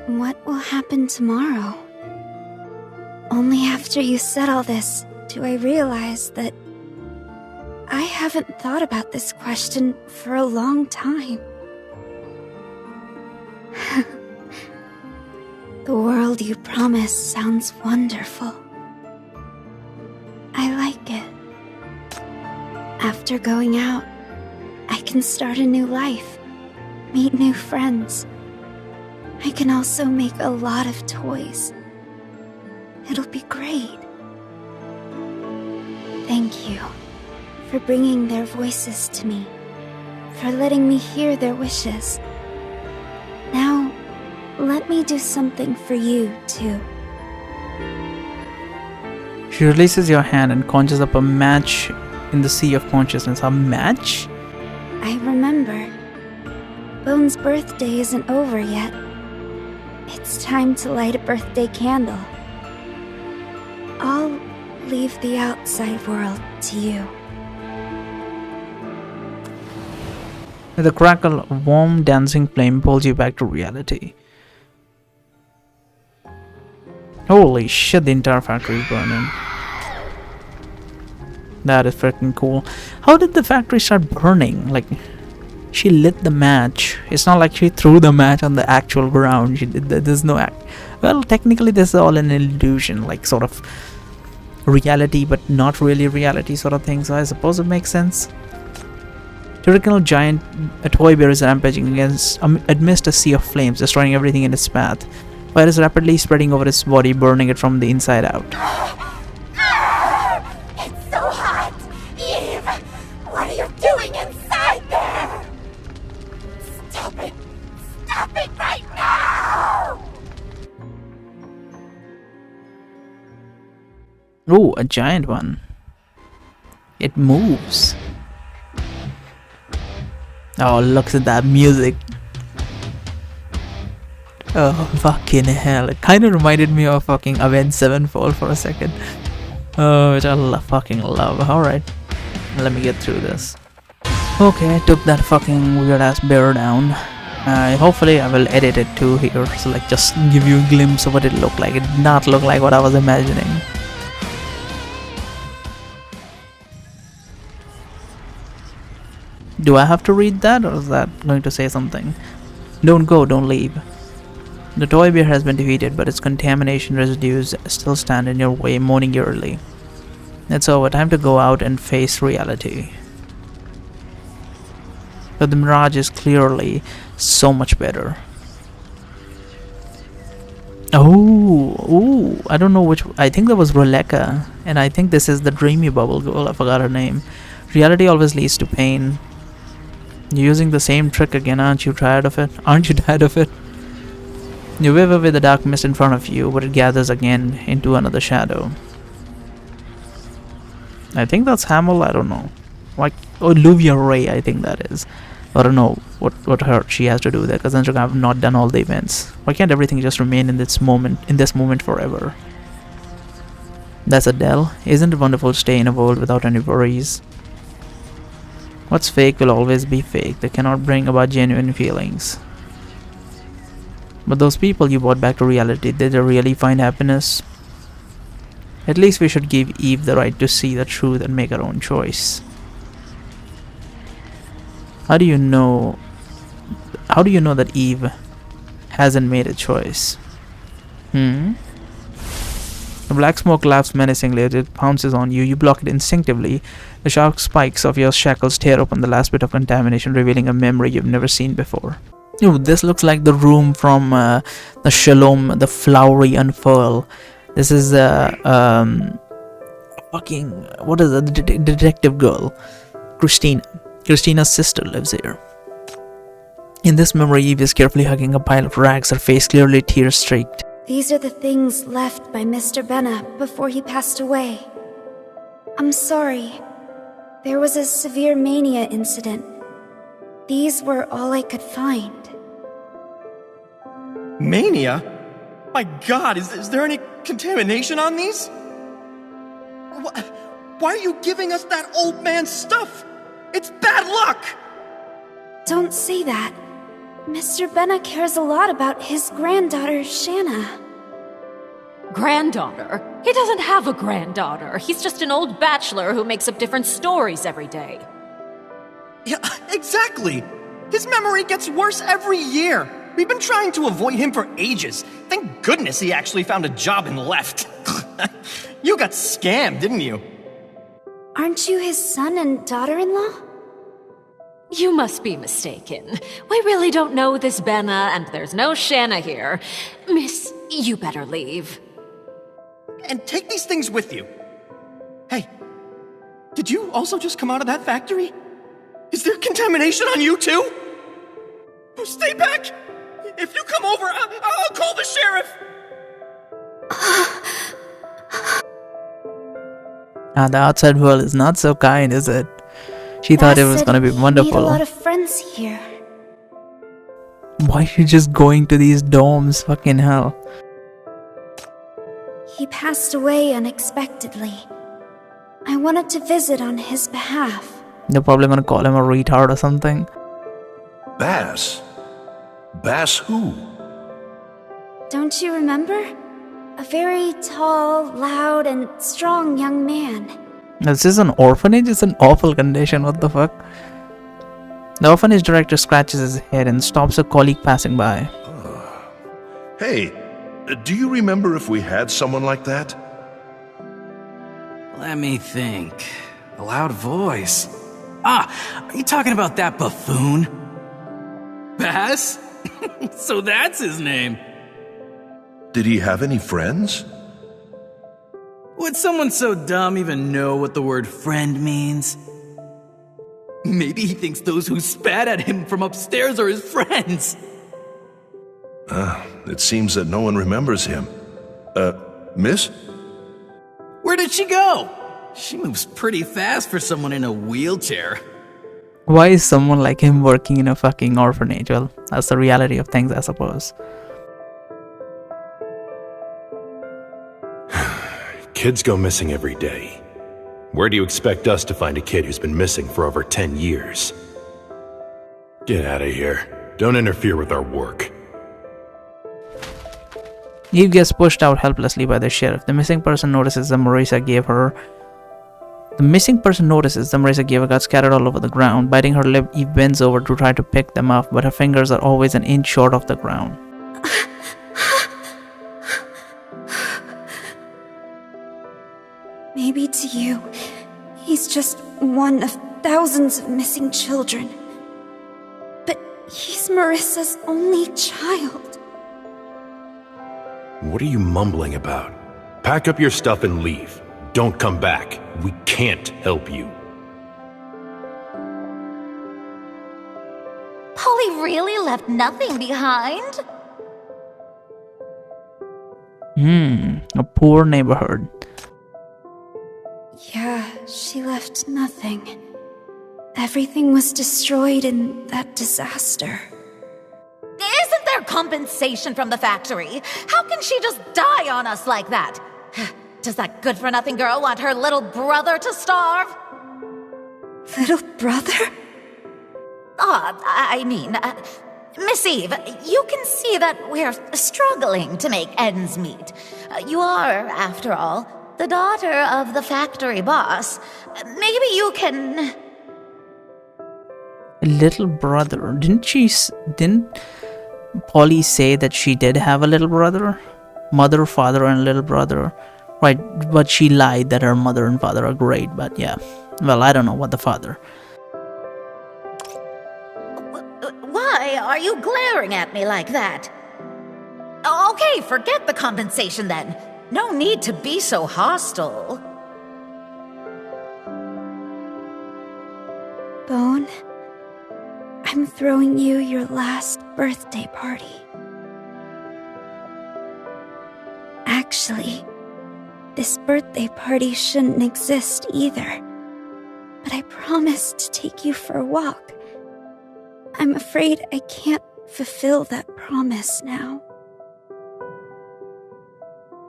What will happen tomorrow? Only after you said all this do I realize that I haven't thought about this question for a long time. The world you promised sounds wonderful. I like it. After going out, I can start a new life, meet new friends. I can also make a lot of toys. It'll be great. Thank you for bringing their voices to me, for letting me hear their wishes. Now, let me do something for you, too. She releases your hand and conjures up a match in the sea of consciousness. A match? I remember. Bone's birthday isn't over yet. It's time to light a birthday candle. I'll leave the outside world to you. With a crackle, a warm dancing flame pulls you back to reality. Holy shit, the entire factory is burning. That is freaking cool. How did the factory start burning? Like, she lit the match. It's not like she threw the match on the actual ground. There's no act. Well, technically this is all an illusion, like sort of reality but not really reality sort of thing, so I suppose it makes sense. Tyrannical giant toy bear is rampaging amidst a sea of flames, destroying everything in its path. Fire is rapidly spreading over its body, burning it from the inside out. It's so hot! Eve! What are you doing inside there? Stop it! Stop it right now! Oh, a giant one. It moves. Oh, look at that music. Oh, fucking hell. It kind of reminded me of fucking Avenged Sevenfold for a second. Oh, which I fucking love. Alright. Let me get through this. Okay, I took that fucking weird ass bear down. Hopefully I will edit it too here. So like just give you a glimpse of what it looked like. It did not look like what I was imagining. Do I have to read that, or is that going to say something? Don't go, don't leave. The toy bear has been defeated, but its contamination residues still stand in your way, moaning eerily. It's over, time to go out and face reality. But the mirage is clearly so much better. Oh, I don't know which. I think that was Roleka, and I think this is the dreamy bubble girl. I forgot her name. Reality always leads to pain. You're using the same trick again, aren't you tired of it? Aren't you tired of it? You wave away the dark mist in front of you, but it gathers again into another shadow. I think that's Hamel, I don't know. Like, Olivia Ray, I think that is. I don't know what she has to do there, because I have not done all the events. Why can't everything just remain in this moment forever? That's Adele. Isn't it wonderful to stay in a world without any worries? What's fake will always be fake. They cannot bring about genuine feelings. But those people you brought back to reality, did they really find happiness? At least we should give Eve the right to see the truth and make her own choice. How do you know that Eve hasn't made a choice? The black smoke laughs menacingly as it pounces on you. You block it instinctively. The sharp spikes of your shackles tear open the last bit of contamination, revealing a memory you've never seen before. Ooh, this looks like the room from the Shalom, the Flowery Unfurl. This is fucking, what is it? The detective girl, Christina. Christina's sister lives here. In this memory, Eve is carefully hugging a pile of rags, her face clearly tear-streaked. These are the things left by Mr. Benna before he passed away. I'm sorry. There was a severe mania incident. These were all I could find. Mania? My god, is there any contamination on these? Why are you giving us that old man's stuff? It's bad luck! Don't say that. Mr. Benna cares a lot about his granddaughter, Shanna. Granddaughter? He doesn't have a granddaughter. He's just an old bachelor who makes up different stories every day. Yeah, exactly. His memory gets worse every year. We've been trying to avoid him for ages. Thank goodness he actually found a job and left. You got scammed, didn't you? Aren't you his son and daughter-in-law? You must be mistaken. We really don't know this Benna, and there's no Shanna here. Miss, you better leave. And take these things with you. Hey, did you also just come out of that factory? Is there contamination on you too? Stay back! If you come over, I'll call the sheriff! The outside world is not so kind, is it? She thought it was gonna be He made a wonderful. lot of friends here. Why is she just going to these domes? Fucking hell. He passed away unexpectedly. I wanted to visit on his behalf. They're probably gonna call him a retard or something. Bass? Bass who? Don't you remember? A very tall, loud, and strong young man. This is an orphanage? It's an awful condition, what the fuck? The orphanage director scratches his head and stops a colleague passing by. Hey, do you remember if we had someone like that? Let me think. A loud voice. Ah, are you talking about that buffoon? Bass? So that's his name. Did he have any friends? Would someone so dumb even know what the word friend means? Maybe he thinks those who spat at him from upstairs are his friends. It seems that no one remembers him. Miss? Where did she go? She moves pretty fast for someone in a wheelchair. Why is someone like him working in a fucking orphanage? Well, that's the reality of things, I suppose. Kids go missing every day. Where do you expect us to find a kid who's been missing for over 10 years? Get out of here. Don't interfere with our work. Eve gets pushed out helplessly by the sheriff. The missing person notices that Marisa gave her got scattered all over the ground. Biting her lip, Eve bends over to try to pick them up, but her fingers are always an inch short of the ground. Maybe to you, he's just one of thousands of missing children. But he's Marissa's only child. What are you mumbling about? Pack up your stuff and leave. Don't come back. We can't help you. Polly really left nothing behind? A poor neighborhood. Yeah, she left nothing. Everything was destroyed in that disaster. Isn't there compensation from the factory? How can she just die on us like that? Does that good-for-nothing girl want her little brother to starve? Little brother? Miss Eve, you can see that we're struggling to make ends meet. You are, after all, the daughter of the factory boss. Maybe you can... Little brother. Didn't Polly say that she did have a little brother? Mother, father, and little brother. Right, but she lied that her mother and father are great, but yeah. Well, I don't know what the father. Why are you glaring at me like that? Okay, forget the compensation then. No need to be so hostile. Bone, I'm throwing you your last birthday party. Actually, this birthday party shouldn't exist either. But I promised to take you for a walk. I'm afraid I can't fulfill that promise now.